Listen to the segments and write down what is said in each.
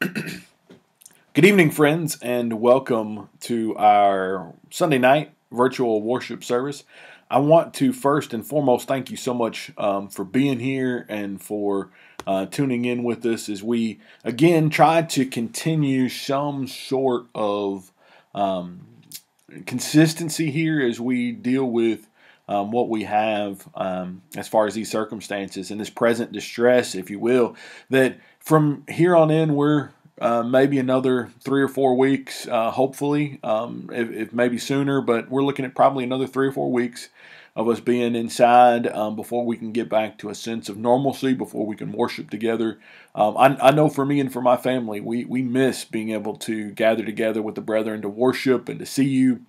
Good evening, friends, and welcome to our Sunday night virtual worship service. I want to first and foremost thank you so much for being here and for tuning in with us as we again try to continue some sort of consistency here as we deal with what we have as far as these circumstances and this present distress, if you will, that from here on in we're maybe another 3 or 4 weeks, hopefully, if maybe sooner, but we're looking at probably another 3 or 4 weeks of us being inside before we can get back to a sense of normalcy, before we can worship together. I know for me and for my family, we miss being able to gather together with the brethren to worship and to see you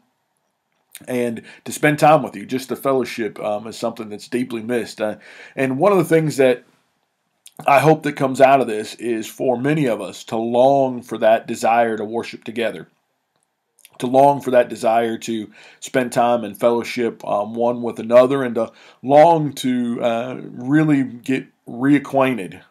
and to spend time with you. Just the fellowship is something that's deeply missed. And one of the things that I hope that comes out of this is for many of us to long for that desire to worship together, to long for that desire to spend time in fellowship one with another, and to long to really get reacquainted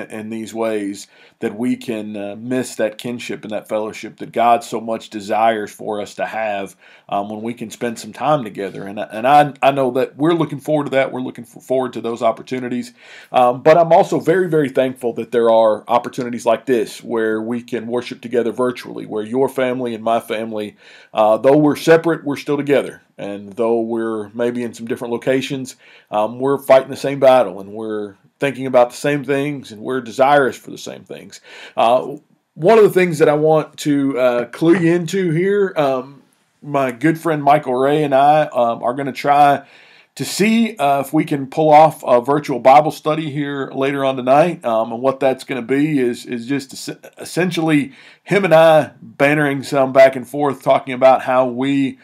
in these ways that we can miss that kinship and that fellowship that God so much desires for us to have when we can spend some time together. And I know that we're looking forward to that. We're looking forward to those opportunities. But I'm also very, very thankful that there are opportunities like this where we can worship together virtually, where your family and my family, though we're separate, we're still together. And though we're maybe in some different locations, we're fighting the same battle, and we're thinking about the same things, and we're desirous for the same things. One of the things that I want to clue you into here, my good friend Michael Ray and I are going to try to see if we can pull off a virtual Bible study here later on tonight. And what that's going to be is just essentially him and I bantering some back and forth, talking about how we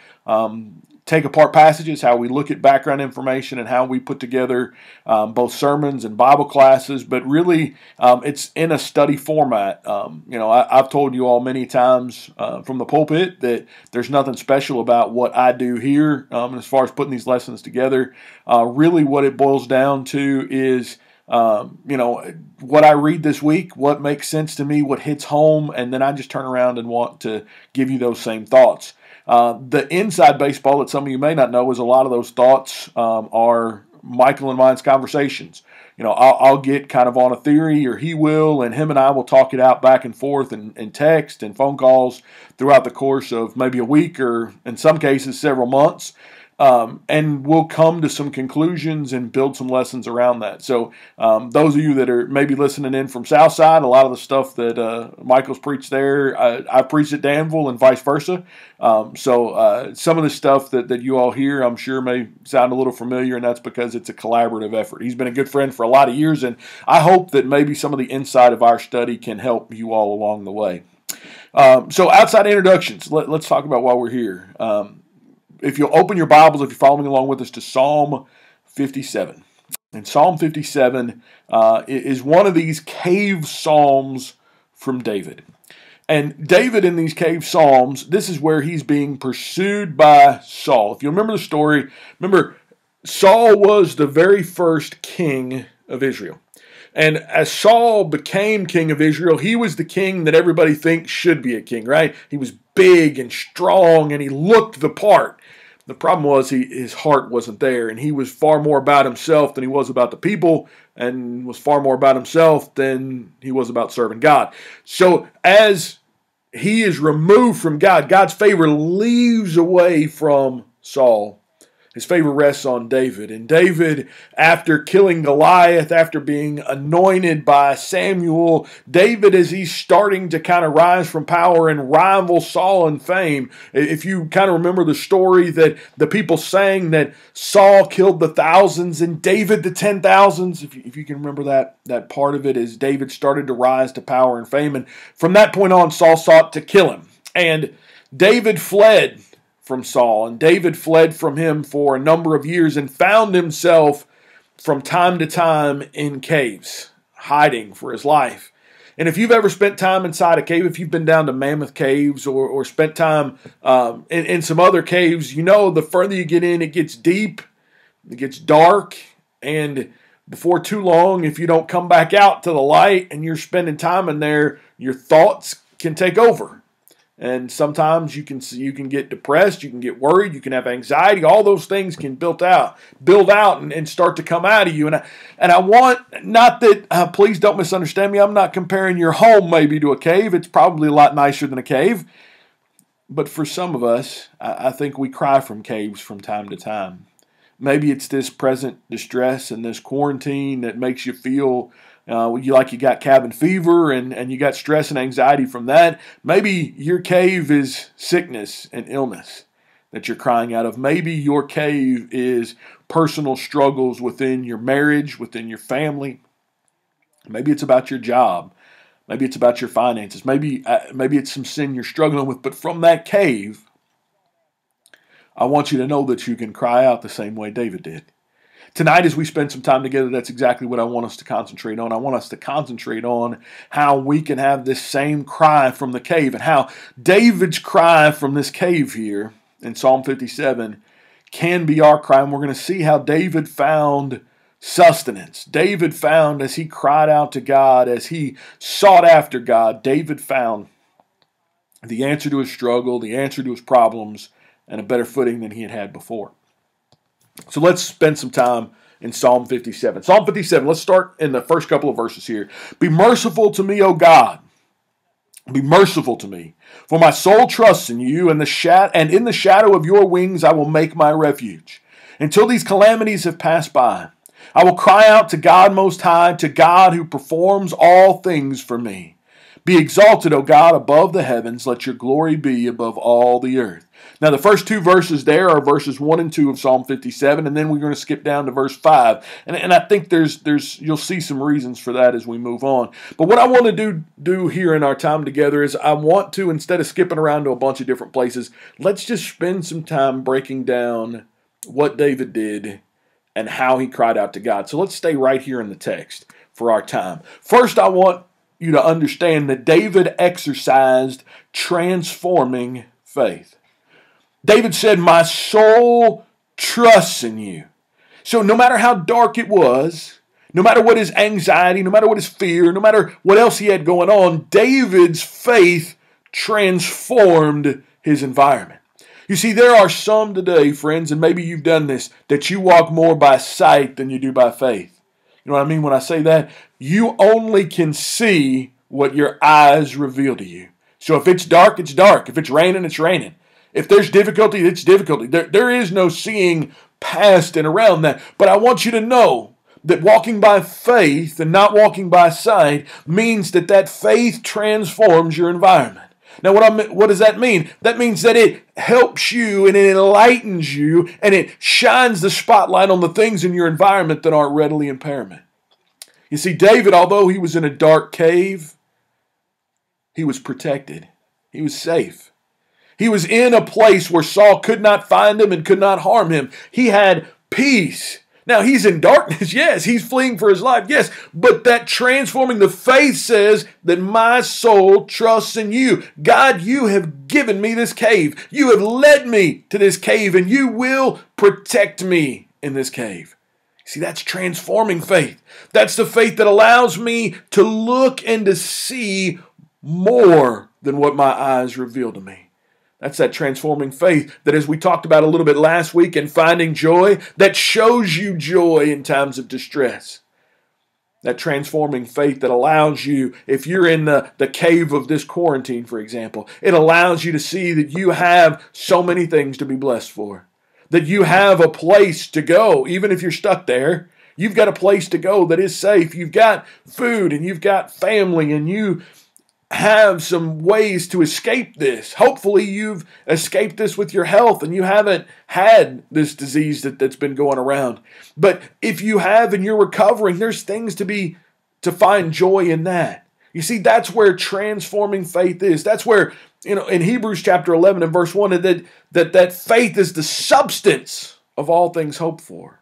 take apart passages, how we look at background information, and how we put together both sermons and Bible classes. But really, it's in a study format. I've told you all many times from the pulpit that there's nothing special about what I do here as far as putting these lessons together. Really, what it boils down to is what I read this week, what makes sense to me, what hits home, and then I just turn around and want to give you those same thoughts. The inside baseball that some of you may not know is a lot of those thoughts are Michael and mine's conversations. I'll get kind of on a theory, or he will, and him and I will talk it out back and forth in text and phone calls throughout the course of maybe a week, or in some cases several months. And we'll come to some conclusions and build some lessons around that. So those of you that are maybe listening in from Southside, a lot of the stuff that Michael's preached there, I preached at Danville and vice versa. So some of the stuff that you all hear, I'm sure may sound a little familiar, and that's because it's a collaborative effort. He's been a good friend for a lot of years, and I hope that maybe some of the insight of our study can help you all along the way. So outside introductions, let's talk about why we're here. If you'll open your Bibles, if you're following along with us, to Psalm 57. And Psalm 57 is one of these cave psalms from David. And David in these cave psalms, this is where he's being pursued by Saul. If you remember the story, remember Saul was the very first king of Israel. And as Saul became king of Israel, he was the king that everybody thinks should be a king, right? He was big and strong, and he looked the part. The problem was his heart wasn't there, and he was far more about himself than he was about the people, and was far more about himself than he was about serving God. So as he is removed from God, God's favor leaves away from Saul. His favor rests on David. And David, after killing Goliath, after being anointed by Samuel, David, as he's starting to kind of rise from power and rival Saul in fame, if you kind of remember the story that the people sang that Saul killed the thousands and David the 10,000s, if you can remember that part of it, as David started to rise to power and fame. And from that point on, Saul sought to kill him. And David fled from Saul, and David fled from him for a number of years and found himself from time to time in caves, hiding for his life. And if you've ever spent time inside a cave, if you've been down to Mammoth Caves or spent time in some other caves, you know the further you get in, it gets deep, it gets dark, and before too long, if you don't come back out to the light and you're spending time in there, your thoughts can take over. And sometimes you can get depressed, you can get worried, you can have anxiety. All those things can build out and start to come out of you. And I want, not that, please don't misunderstand me, I'm not comparing your home maybe to a cave. It's probably a lot nicer than a cave. But for some of us, I think we cry from caves from time to time. Maybe it's this present distress and this quarantine that makes you feel you got cabin fever and you got stress and anxiety from that. Maybe your cave is sickness and illness that you're crying out of. Maybe your cave is personal struggles within your marriage, within your family. Maybe it's about your job. Maybe it's about your finances. Maybe it's some sin you're struggling with. But from that cave, I want you to know that you can cry out the same way David did. Tonight, as we spend some time together, that's exactly what I want us to concentrate on. I want us to concentrate on how we can have this same cry from the cave, and how David's cry from this cave here in Psalm 57 can be our cry. And we're going to see how David found sustenance. David found, as he cried out to God, as he sought after God, David found the answer to his struggle, the answer to his problems, and a better footing than he had had before. So let's spend some time in Psalm 57. Psalm 57, let's start in the first couple of verses here. Be merciful to me, O God. Be merciful to me, for my soul trusts in you, and in the shadow of your wings I will make my refuge. Until these calamities have passed by, I will cry out to God Most High, to God who performs all things for me. Be exalted, O God, above the heavens. Let your glory be above all the earth. Now, the first two verses there are verses 1 and 2 of Psalm 57, and then we're going to skip down to verse 5. And I think you'll see some reasons for that as we move on. But what I want to do here in our time together is I want to, instead of skipping around to a bunch of different places, let's just spend some time breaking down what David did and how he cried out to God. So let's stay right here in the text for our time. First, I want you to understand that David exercised transforming faith. David said, my soul trusts in you. So no matter how dark it was, no matter what his anxiety, no matter what his fear, no matter what else he had going on, David's faith transformed his environment. You see, there are some today, friends, and maybe you've done this, that you walk more by sight than you do by faith. You know what I mean when I say that? You only can see what your eyes reveal to you. So if it's dark, it's dark. If it's raining, it's raining. If there's difficulty, it's difficulty. There is no seeing past and around that. But I want you to know that walking by faith and not walking by sight means that faith transforms your environment. Now, what does that mean? That means that it helps you and it enlightens you and it shines the spotlight on the things in your environment that aren't readily apparent. You see, David, although he was in a dark cave, he was protected. He was safe. He was in a place where Saul could not find him and could not harm him. He had peace. Now, he's in darkness, yes. He's fleeing for his life, yes. But that transforming the faith says that my soul trusts in you. God, you have given me this cave. You have led me to this cave, and you will protect me in this cave. See, that's transforming faith. That's the faith that allows me to look and to see more than what my eyes reveal to me. That's that transforming faith that, as we talked about a little bit last week in Finding Joy, that shows you joy in times of distress. That transforming faith that allows you, if you're in the cave of this quarantine, for example, it allows you to see that you have so many things to be blessed for. That you have a place to go, even if you're stuck there. You've got a place to go that is safe. You've got food and you've got family and you have some ways to escape this. Hopefully you've escaped this with your health and you haven't had this disease that's been going around. But if you have and you're recovering, there's things to find joy in that. You see, that's where transforming faith is. That's where, in Hebrews chapter 11 and verse 1, that faith is the substance of all things hoped for.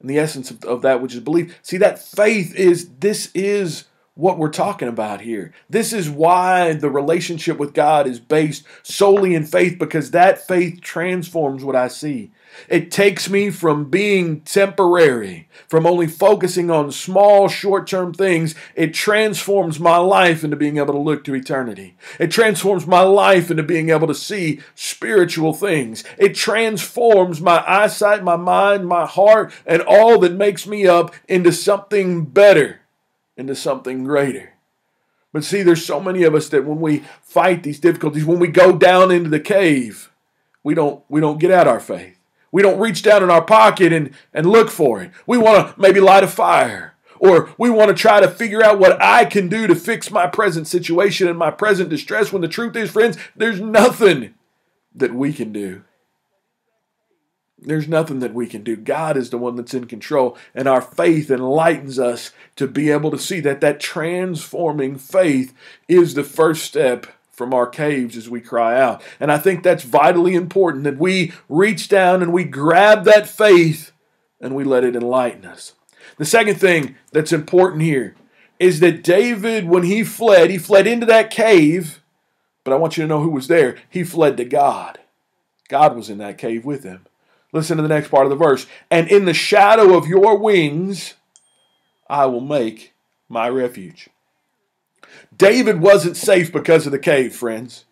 And the essence of that which is belief. See, that faith is what we're talking about here. This is why the relationship with God is based solely in faith, because that faith transforms what I see. It takes me from being temporary, from only focusing on small, short-term things. It transforms my life into being able to look to eternity. It transforms my life into being able to see spiritual things. It transforms my eyesight, my mind, my heart, and all that makes me up into something better, into something greater. But see, there's so many of us that when we fight these difficulties, when we go down into the cave, we don't get out our faith. We don't reach down in our pocket and look for it. We want to maybe light a fire, or we want to try to figure out what I can do to fix my present situation and my present distress, when the truth is, friends, there's nothing that we can do. There's nothing that we can do. God is the one that's in control, and our faith enlightens us to be able to see that that transforming faith is the first step from our caves as we cry out. And I think that's vitally important, that we reach down and we grab that faith and we let it enlighten us. The second thing that's important here is that David, when he fled into that cave, but I want you to know who was there. He fled to God. God was in that cave with him. Listen to the next part of the verse. And in the shadow of your wings, I will make my refuge. David wasn't safe because of the cave, friends.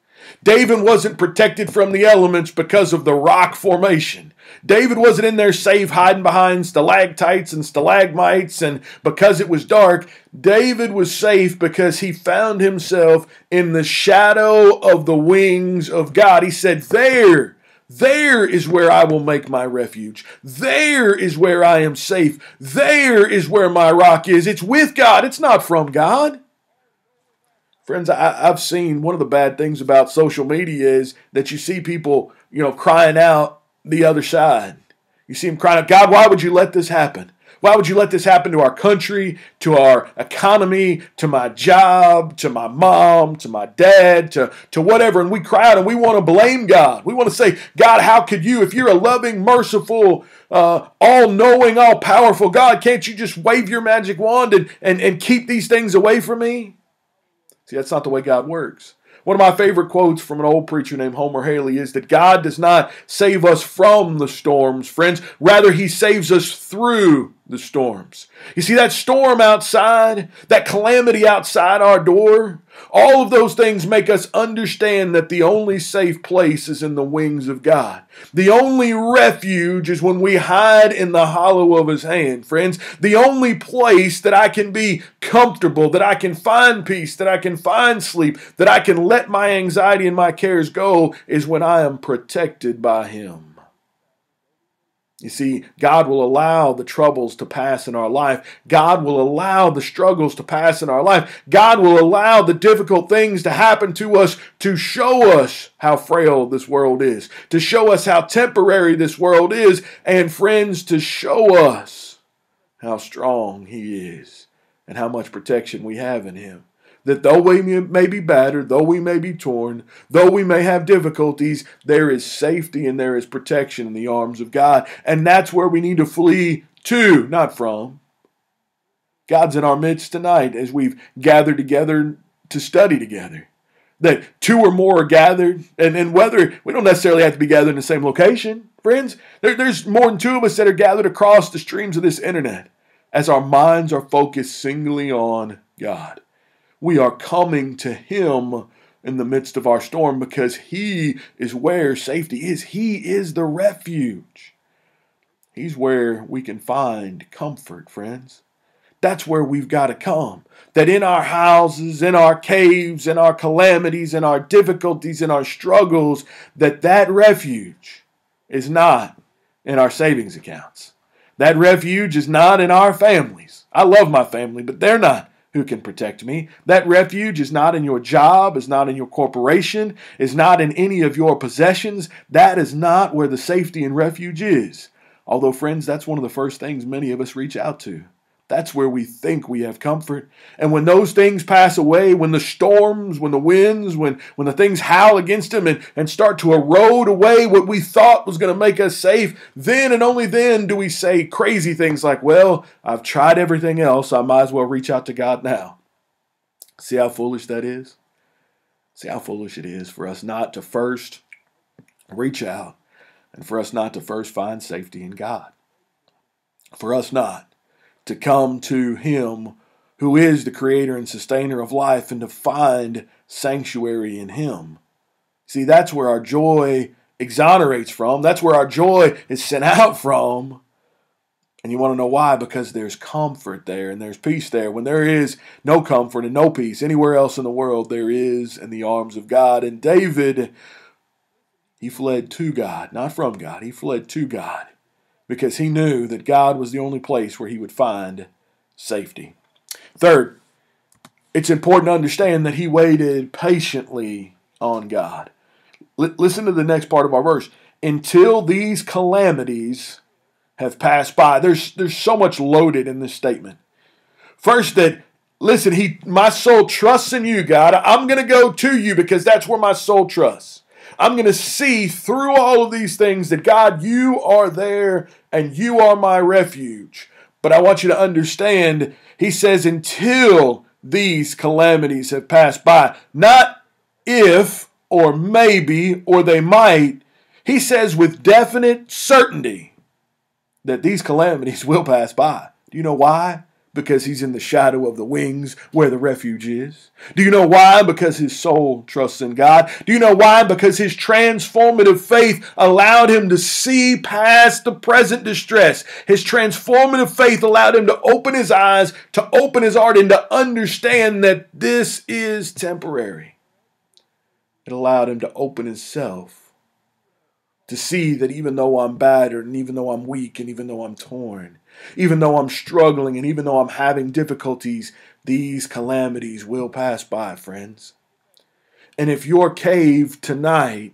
David wasn't protected from the elements because of the rock formation. David wasn't in there safe hiding behind stalactites and stalagmites and because it was dark. David was safe because he found himself in the shadow of the wings of God. He said, there is where I will make my refuge. There is where I am safe. There is where my rock is. It's with God. It's not from God. Friends, I've seen one of the bad things about social media is that you see people, crying out the other side. You see them crying out, God, why would you let this happen? Why would you let this happen to our country, to our economy, to my job, to my mom, to my dad, to whatever? And we cry out and we want to blame God. We want to say, God, how could you, if you're a loving, merciful, all-knowing, all-powerful God, can't you just wave your magic wand and keep these things away from me? See, that's not the way God works. One of my favorite quotes from an old preacher named Homer Haley is that God does not save us from the storms, friends. Rather, He saves us through the storms. You see, that storm outside, that calamity outside our door, all of those things make us understand that the only safe place is in the wings of God. The only refuge is when we hide in the hollow of His hand, friends. The only place that I can be comfortable, that I can find peace, that I can find sleep, that I can let my anxiety and my cares go is when I am protected by Him. You see, God will allow the troubles to pass in our life. God will allow the struggles to pass in our life. God will allow the difficult things to happen to us to show us how frail this world is, to show us how temporary this world is, and friends, to show us how strong He is and how much protection we have in Him. That though we may be battered, though we may be torn, though we may have difficulties, there is safety and there is protection in the arms of God. And that's where we need to flee to, not from. God's in our midst tonight as we've gathered together to study together. That two or more are gathered, and whether we don't necessarily have to be gathered in the same location, friends. There's more than two of us that are gathered across the streams of this internet as our minds are focused singly on God. We are coming to Him in the midst of our storm because He is where safety is. He is the refuge. He's where we can find comfort, friends. That's where we've got to come. That in our houses, in our caves, in our calamities, in our difficulties, in our struggles, that refuge is not in our savings accounts. That refuge is not in our families. I love my family, but they're not who can protect me. That refuge is not in your job, is not in your corporation, is not in any of your possessions. That is not where the safety and refuge is. Although, friends, that's one of the first things many of us reach out to. That's where we think we have comfort. And when those things pass away, when the storms, when the winds, when the things howl against them and start to erode away what we thought was going to make us safe, then and only then do we say crazy things like, well, I've tried everything else, I might as well reach out to God now. See how foolish that is? See how foolish it is for us not to first reach out and for us not to first find safety in God. For us not to come to Him who is the creator and sustainer of life and to find sanctuary in Him. See, that's where our joy exonerates from. That's where our joy is sent out from. And you want to know why? Because there's comfort there and there's peace there. When there is no comfort and no peace anywhere else in the world, there is in the arms of God. And David, he fled to God, not from God. He fled to God because he knew that God was the only place where he would find safety. Third, it's important to understand that he waited patiently on God. Listen to the next part of our verse. Until these calamities have passed by. There's so much loaded in this statement. First, that, listen, my soul trusts in you, God. I'm going to go to you because that's where my soul trusts. I'm going to see through all of these things that, God, you are there and you are my refuge. But I want you to understand, he says, until these calamities have passed by. Not if or maybe or they might. He says with definite certainty that these calamities will pass by. Do you know why? Because he's in the shadow of the wings where the refuge is. Do you know why? Because his soul trusts in God. Do you know why? Because his transformative faith allowed him to see past the present distress. His transformative faith allowed him to open his eyes, to open his heart, and to understand that this is temporary. It allowed him to open himself to see that even though I'm battered and even though I'm weak and even though I'm torn, even though I'm struggling and even though I'm having difficulties, these calamities will pass by, friends. And if your cave tonight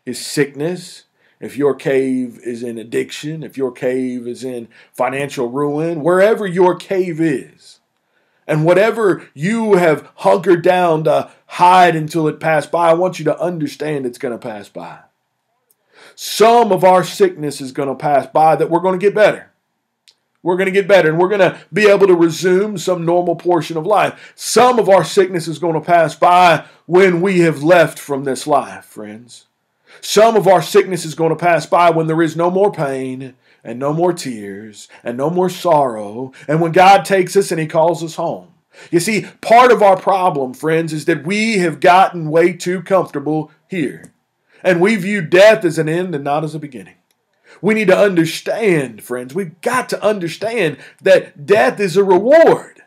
is sickness, if your cave is in addiction, if your cave is in financial ruin, wherever your cave is, and whatever you have hunkered down to hide until it passed by, I want you to understand it's going to pass by. Some of our sickness is going to pass by that we're going to get better. We're going to get better and we're going to be able to resume some normal portion of life. Some of our sickness is going to pass by when we have left from this life, friends. Some of our sickness is going to pass by when there is no more pain and no more tears and no more sorrow and when God takes us and He calls us home. You see, part of our problem, friends, is that we have gotten way too comfortable here. And we view death as an end and not as a beginning. We need to understand, friends, we've got to understand that death is a reward.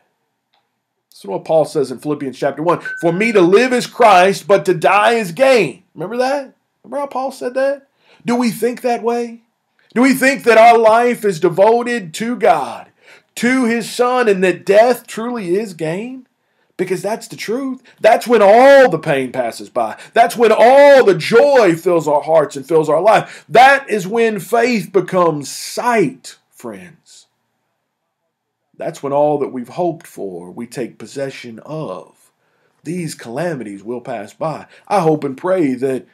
That's what Paul says in Philippians chapter 1. For me to live is Christ, but to die is gain. Remember that? Remember how Paul said that? Do we think that way? Do we think that our life is devoted to God, to His Son, and that death truly is gain? Because that's the truth. That's when all the pain passes by. That's when all the joy fills our hearts and fills our life. That is when faith becomes sight, friends. That's when all that we've hoped for, we take possession of. These calamities will pass by. I hope and pray that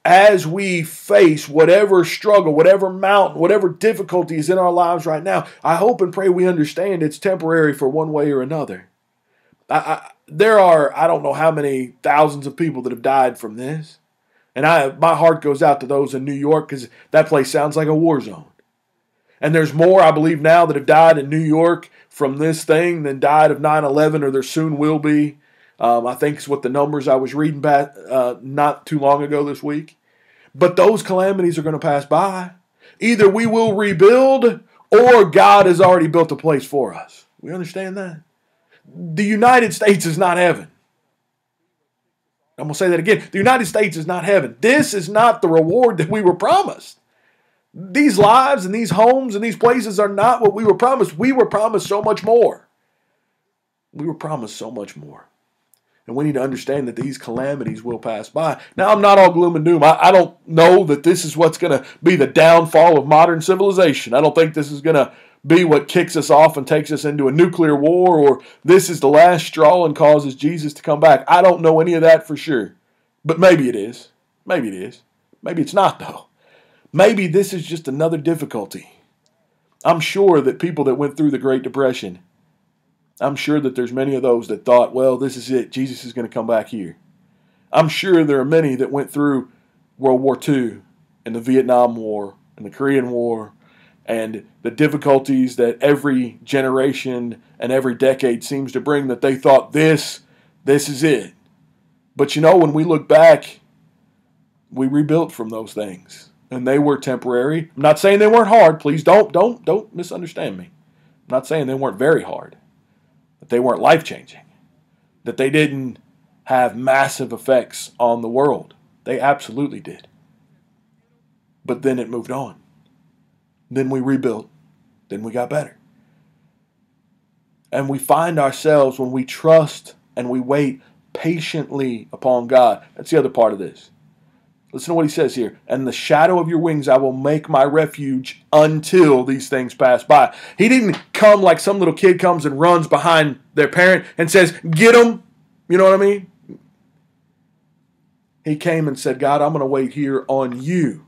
as we face whatever struggle, whatever mountain, whatever difficulty is in our lives right now, I hope and pray we understand it's temporary for one way or another. There are, I don't know how many thousands of people that have died from this. And my heart goes out to those in New York because that place sounds like a war zone. And there's more, I believe, now that have died in New York from this thing than died of 9/11, or there soon will be. I think it's what the numbers I was reading back not too long ago this week. But those calamities are going to pass by. Either we will rebuild or God has already built a place for us. We understand that? The United States is not heaven. I'm going to say that again. The United States is not heaven. This is not the reward that we were promised. These lives and these homes and these places are not what we were promised. We were promised so much more. We were promised so much more. And we need to understand that these calamities will pass by. Now, I'm not all gloom and doom. I don't know that this is what's going to be the downfall of modern civilization. I don't think this is going to be what kicks us off and takes us into a nuclear war, or this is the last straw and causes Jesus to come back. I don't know any of that for sure. But maybe it is. Maybe it is. Maybe it's not, though. Maybe this is just another difficulty. I'm sure that people that went through the Great Depression, I'm sure that there's many of those that thought, well, this is it. Jesus is going to come back here. I'm sure there are many that went through World War II and the Vietnam War and the Korean War and the difficulties that every generation and every decade seems to bring, that they thought this is it. But when we look back, we rebuilt from those things. And they were temporary. I'm not saying they weren't hard. Please don't misunderstand me. I'm not saying they weren't very hard. That they weren't life-changing. That they didn't have massive effects on the world. They absolutely did. But then it moved on. Then we rebuilt. Then we got better. And we find ourselves, when we trust and we wait patiently upon God. That's the other part of this. Listen to what he says here. And the shadow of your wings I will make my refuge until these things pass by. He didn't come like some little kid comes and runs behind their parent and says, get them. You know what I mean? He came and said, God, I'm going to wait here on you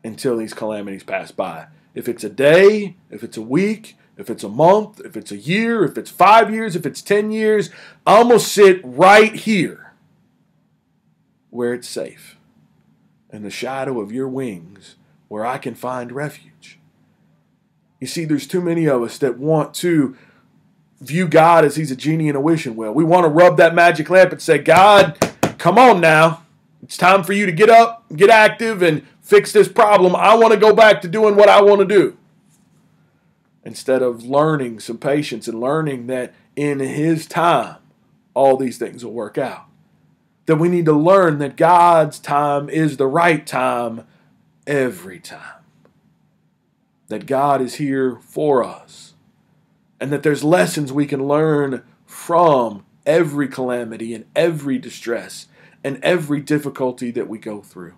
until these calamities pass by. If it's a day, if it's a week, if it's a month, if it's a year, if it's 5 years, if it's 10 years, I'm going to sit right here where it's safe. In the shadow of your wings, where I can find refuge. You see, there's too many of us that want to view God as he's a genie in a wishing well. We want to rub that magic lamp and say, God, come on now. It's time for you to get up, get active, and fix this problem. I want to go back to doing what I want to do. Instead of learning some patience and learning that in his time, all these things will work out. That we need to learn that God's time is the right time every time. That God is here for us. And that there's lessons we can learn from every calamity and every distress and every difficulty that we go through.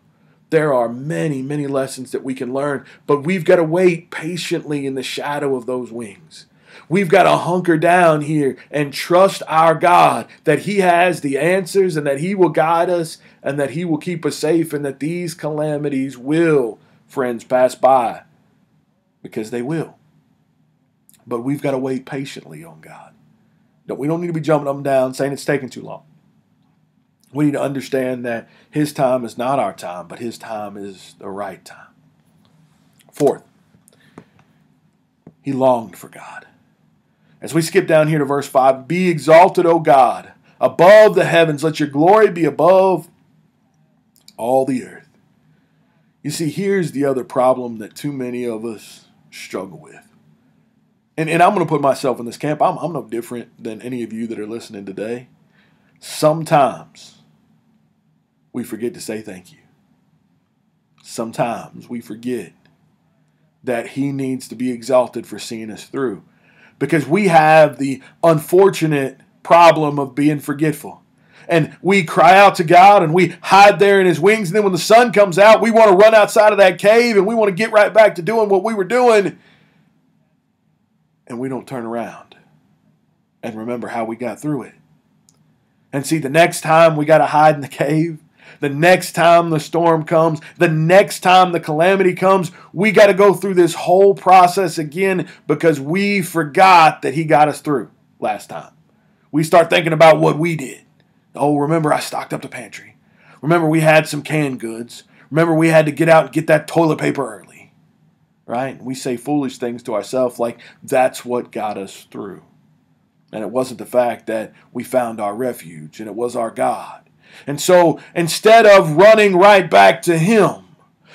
There are many, many lessons that we can learn, but we've got to wait patiently in the shadow of those wings. We've got to hunker down here and trust our God that he has the answers and that he will guide us and that he will keep us safe and that these calamities will, friends, pass by, because they will. But we've got to wait patiently on God. We don't need to be jumping up and down saying it's taking too long. We need to understand that his time is not our time, but his time is the right time. Fourth, he longed for God. As we skip down here to verse 5, be exalted, O God, above the heavens. Let your glory be above all the earth. You see, here's the other problem that too many of us struggle with. And I'm going to put myself in this camp. I'm no different than any of you that are listening today. Sometimes we forget to say thank you. Sometimes we forget that he needs to be exalted for seeing us through. Because we have the unfortunate problem of being forgetful. And we cry out to God and we hide there in his wings. And then when the sun comes out, we want to run outside of that cave and we want to get right back to doing what we were doing. And we don't turn around and remember how we got through it. And see, the next time we got to hide in the cave, the next time the storm comes, the next time the calamity comes, we got to go through this whole process again because we forgot that he got us through last time. We start thinking about what we did. Oh, remember I stocked up the pantry. Remember we had some canned goods. Remember we had to get out and get that toilet paper early. Right? We say foolish things to ourselves like that's what got us through. And it wasn't the fact that we found our refuge and it was our God. And so instead of running right back to him,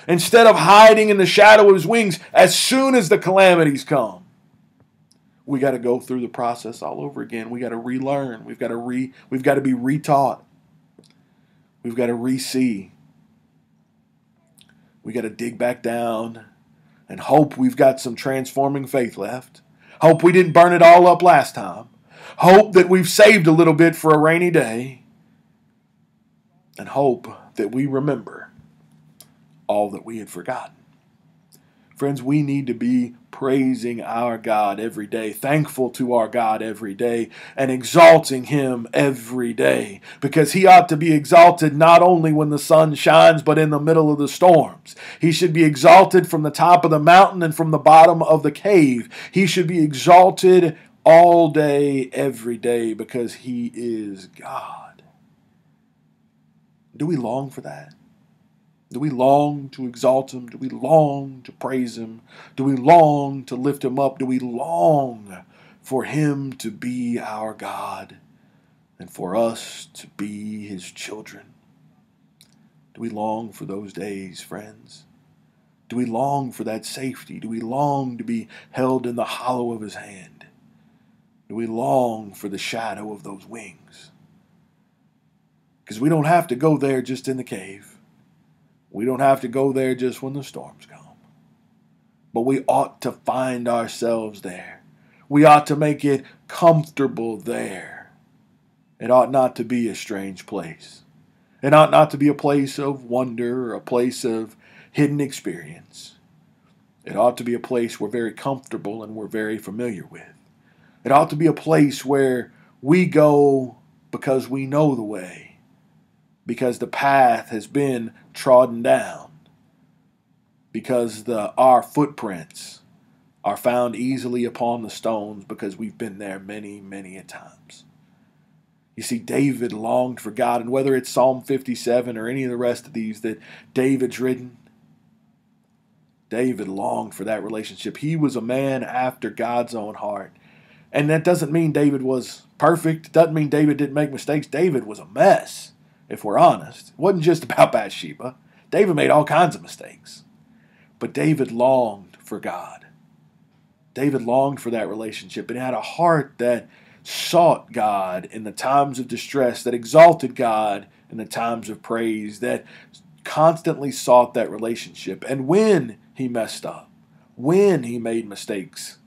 instead of hiding in the shadow of his wings, as soon as the calamities come, we got to go through the process all over again. We got to relearn. We've got to be retaught. We've got to re-see. We got to dig back down and hope we've got some transforming faith left. Hope we didn't burn it all up last time. Hope that we've saved a little bit for a rainy day. And hope that we remember all that we had forgotten. Friends, we need to be praising our God every day, thankful to our God every day, and exalting him every day. Because he ought to be exalted not only when the sun shines, but in the middle of the storms. He should be exalted from the top of the mountain and from the bottom of the cave. He should be exalted all day, every day, because He is God. Do we long for that? Do we long to exalt Him? Do we long to praise Him? Do we long to lift Him up? Do we long for Him to be our God and for us to be His children? Do we long for those days, friends? Do we long for that safety? Do we long to be held in the hollow of His hand? Do we long for the shadow of those wings? Because we don't have to go there just in the cave. We don't have to go there just when the storms come. But we ought to find ourselves there. We ought to make it comfortable there. It ought not to be a strange place. It ought not to be a place of wonder or a place of hidden experience. It ought to be a place we're very comfortable and we're very familiar with. It ought to be a place where we go because we know the way, because the path has been trodden down, because our footprints are found easily upon the stones because we've been there many, many a times. You see, David longed for God, and whether it's Psalm 57 or any of the rest of these that David's written, David longed for that relationship. He was a man after God's own heart. And that doesn't mean David was perfect. It doesn't mean David didn't make mistakes. David was a mess, if we're honest. It wasn't just about Bathsheba. David made all kinds of mistakes. But David longed for God. David longed for that relationship and had a heart that sought God in the times of distress, that exalted God in the times of praise, that constantly sought that relationship. And when he messed up, when he made mistakes,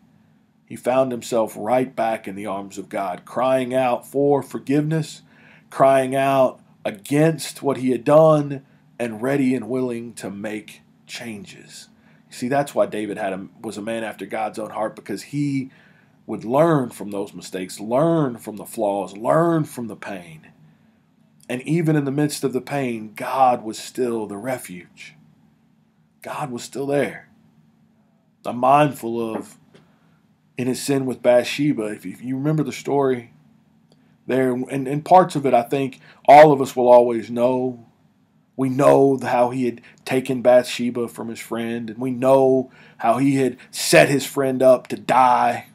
he found himself right back in the arms of God, crying out for forgiveness, crying out against what he had done, and ready and willing to make changes. You see, that's why David was a man after God's own heart, because he would learn from those mistakes, learn from the flaws, learn from the pain. And even in the midst of the pain, God was still the refuge. God was still there. I'm mindful of, in his sin with Bathsheba, if you remember the story there, and parts of it I think all of us will always know. We know how he had taken Bathsheba from his friend, and we know how he had set his friend up to die.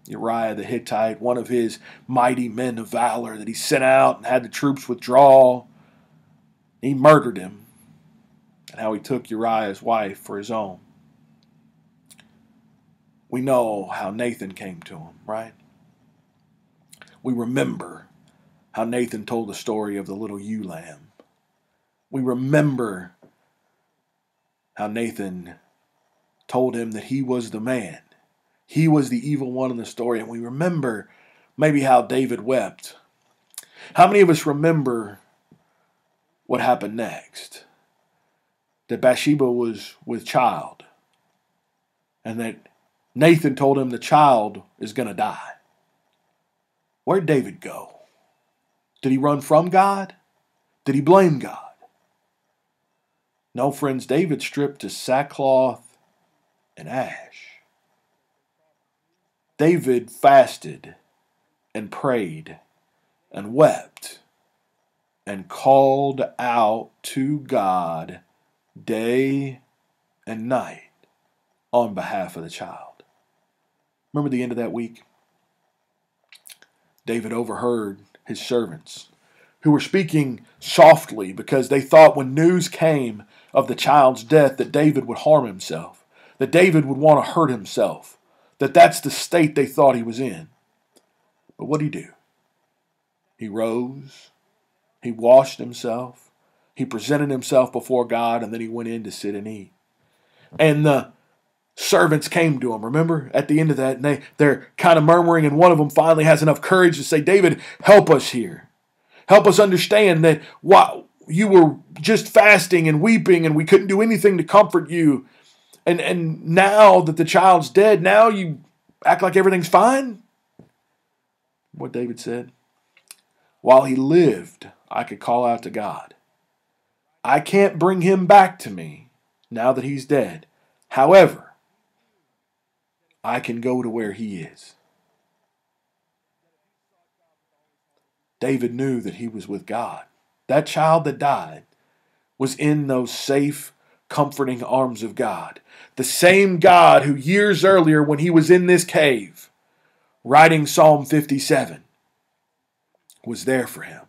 Uriah the Hittite, one of his mighty men of valor that he sent out and had the troops withdraw. He murdered him, and how he took Uriah's wife for his own. We know how Nathan came to him, right? We remember how Nathan told the story of the little ewe lamb. We remember how Nathan told him that he was the man. He was the evil one in the story. And we remember maybe how David wept. How many of us remember what happened next? That Bathsheba was with child. And that Nathan told him the child is going to die. Where'd David go? Did he run from God? Did he blame God? No, friends, David stripped to sackcloth and ash. David fasted and prayed and wept and called out to God day and night on behalf of the child. Remember the end of that week? David overheard his servants who were speaking softly because they thought when news came of the child's death that David would harm himself, that David would want to hurt himself, that that's the state they thought he was in. But what did he do? He rose, he washed himself, he presented himself before God, and then he went in to sit and eat. And the servants came to him, remember, at the end of that, and they're kind of murmuring, and one of them finally has enough courage to say, David, help us here. Help us understand that while you were just fasting and weeping and we couldn't do anything to comfort you, and now that the child's dead, now you act like everything's fine? What David said? While he lived, I could call out to God. I can't bring him back to me now that he's dead. However, I can go to where he is. David knew that he was with God. That child that died was in those safe, comforting arms of God. The same God who years earlier, when he was in this cave, writing Psalm 57, was there for him.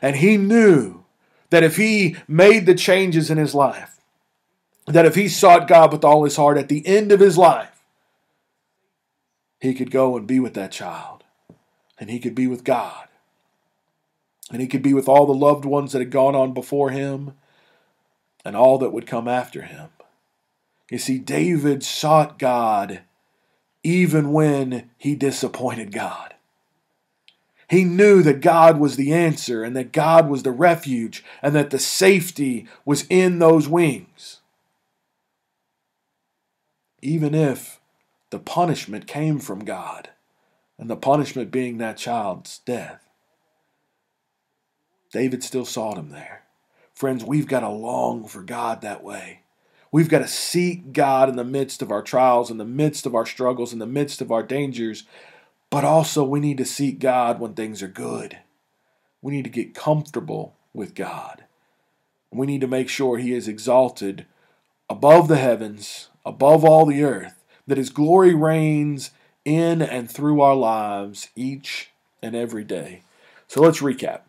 And he knew that if he made the changes in his life, that if he sought God with all his heart, at the end of his life, he could go and be with that child. And he could be with God. And he could be with all the loved ones that had gone on before him and all that would come after him. You see, David sought God even when he disappointed God. He knew that God was the answer and that God was the refuge and that the safety was in those wings. Even if the punishment came from God, and the punishment being that child's death, David still sought him there. Friends, we've got to long for God that way. We've got to seek God in the midst of our trials, in the midst of our struggles, in the midst of our dangers. But also we need to seek God when things are good. We need to get comfortable with God. We need to make sure He is exalted above the heavens, above all the earth, that His glory reigns in and through our lives each and every day. So let's recap.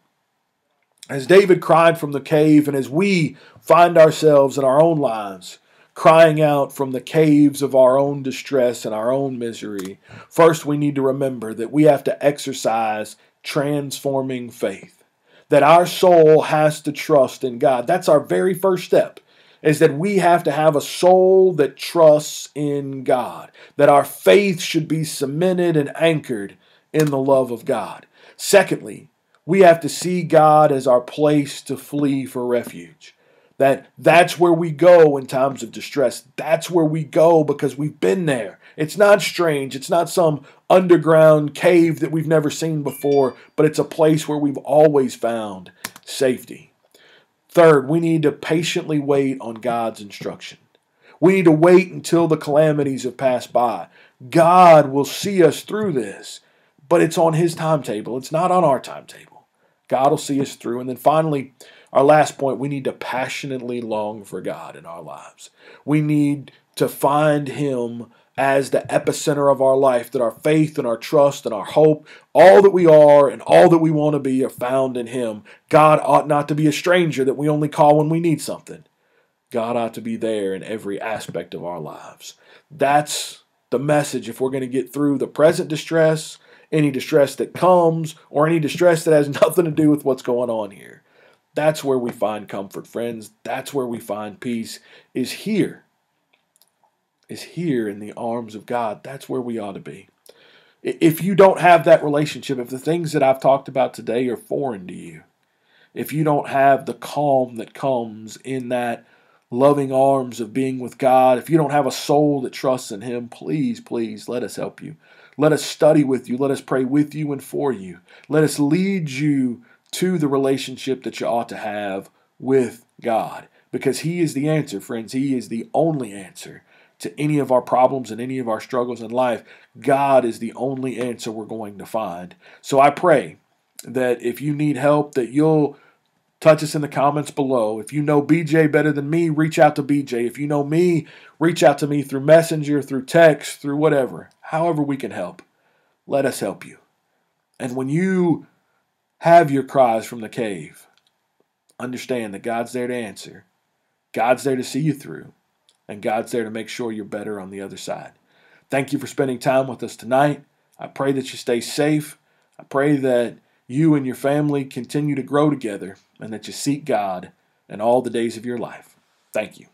As David cried from the cave, and as we find ourselves in our own lives crying out from the caves of our own distress and our own misery, first we need to remember that we have to exercise transforming faith. That our soul has to trust in God. That's our very first step, is that we have to have a soul that trusts in God. That our faith should be cemented and anchored in the love of God. Secondly, we have to see God as our place to flee for refuge. That's where we go in times of distress. That's where we go because we've been there. It's not strange. It's not some underground cave that we've never seen before, but it's a place where we've always found safety. Third, we need to patiently wait on God's instruction. We need to wait until the calamities have passed by. God will see us through this, but it's on His timetable. It's not on our timetable. God will see us through. And then finally, our last point, we need to passionately long for God in our lives. We need to find Him as the epicenter of our life, that our faith and our trust and our hope, all that we are and all that we want to be are found in Him. God ought not to be a stranger that we only call when we need something. God ought to be there in every aspect of our lives. That's the message if we're going to get through the present distress, any distress that comes, or any distress that has nothing to do with what's going on here. That's where we find comfort, friends. That's where we find peace, is here in the arms of God. That's where we ought to be. If you don't have that relationship, if the things that I've talked about today are foreign to you, if you don't have the calm that comes in that loving arms of being with God, if you don't have a soul that trusts in Him, please, please let us help you. Let us study with you. Let us pray with you and for you. Let us lead you to the relationship that you ought to have with God. Because He is the answer, friends. He is the only answer to any of our problems and any of our struggles in life. God is the only answer we're going to find. So I pray that if you need help, that you'll touch us in the comments below. If you know BJ better than me, reach out to BJ. If you know me, reach out to me through Messenger, through text, through whatever. However we can help. Let us help you. And when you have your cries from the cave, understand that God's there to answer. God's there to see you through. And God's there to make sure you're better on the other side. Thank you for spending time with us tonight. I pray that you stay safe. I pray that you and your family continue to grow together and that you seek God in all the days of your life. Thank you.